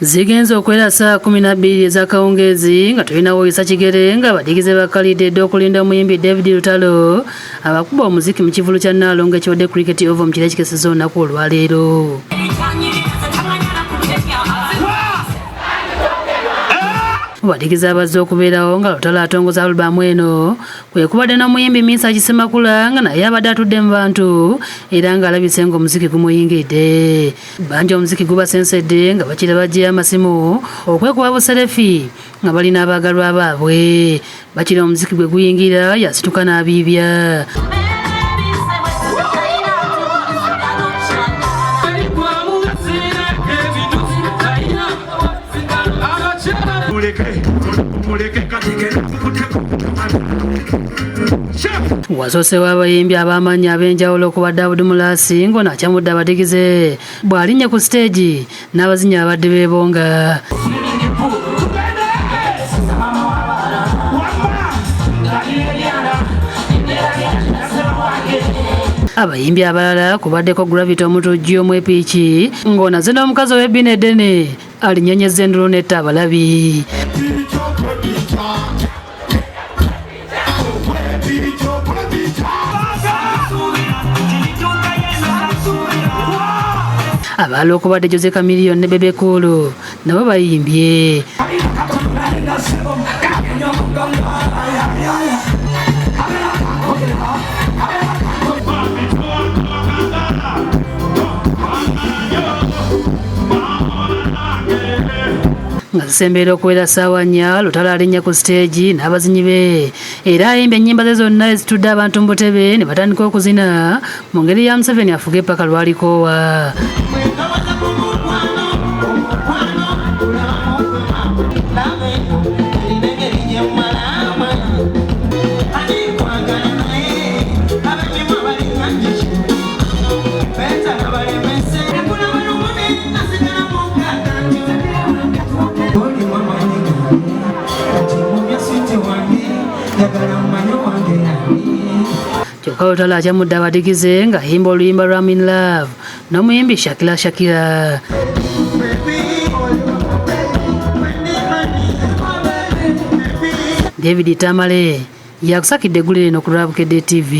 Zigenza okwera saa 12 ez'akawungeezi nga tulina Woyisa Kigere nga badigize bakalidde okulinda omuyimbi David Lutalo abakuba omuziki mu kivulu kya Nnaalongo ekiwadde Cricket Oval mu kiro ekikesezza olunaku olwaleero. Badigiza abazze okubeerawo nga Lutalo atongoza alubamu eno kwe kubadde n'omuyimbi Misa Kisemakula nga naye abadde atudde mu bantu era ng'alabise ng'omuziki gumuyingidde. Bangi omuziki gubasensedde nga bakira bajja amasimu okwekuba buserefi nga balina abaagalwa baabwe. Bakira omuziki gwe guyingira yasituka n'abiibya. Wasoosewo abayimbi ab'amaanyi ab'enjawulo okubadde Abdul Mulasi ng'ono akyamudde abadigize bw'alinnye ku siteegi n'abazinyi abadde beebonga. Abayimbi abalala kubaddeko Gravity omutujji omwepiiki ng'ono azze n'omukazi ow'ebbina eddene alinnyonyezza endulu netta abalabi. Abaala okubadde Jose Chameleone ne Bebe Cool nabo bayimbye. Nga zisembeera okuwera ssaawa 4 Lutalo alinnya ku siteegi n'abazinyi be era ayimbye ennyimba ze zonna ezitudde abantu mu butebe ne batandika okuzina mu ngeri ya Museveni afuge paka lwalikoowa. Kyokka Lutalo akyamudde abadigize nga ayimba oluyimba lwa I'm in Love n'omuyimbi Shakira. David Tamale yakusakidde eggulu lino ku Lwabukedde TV.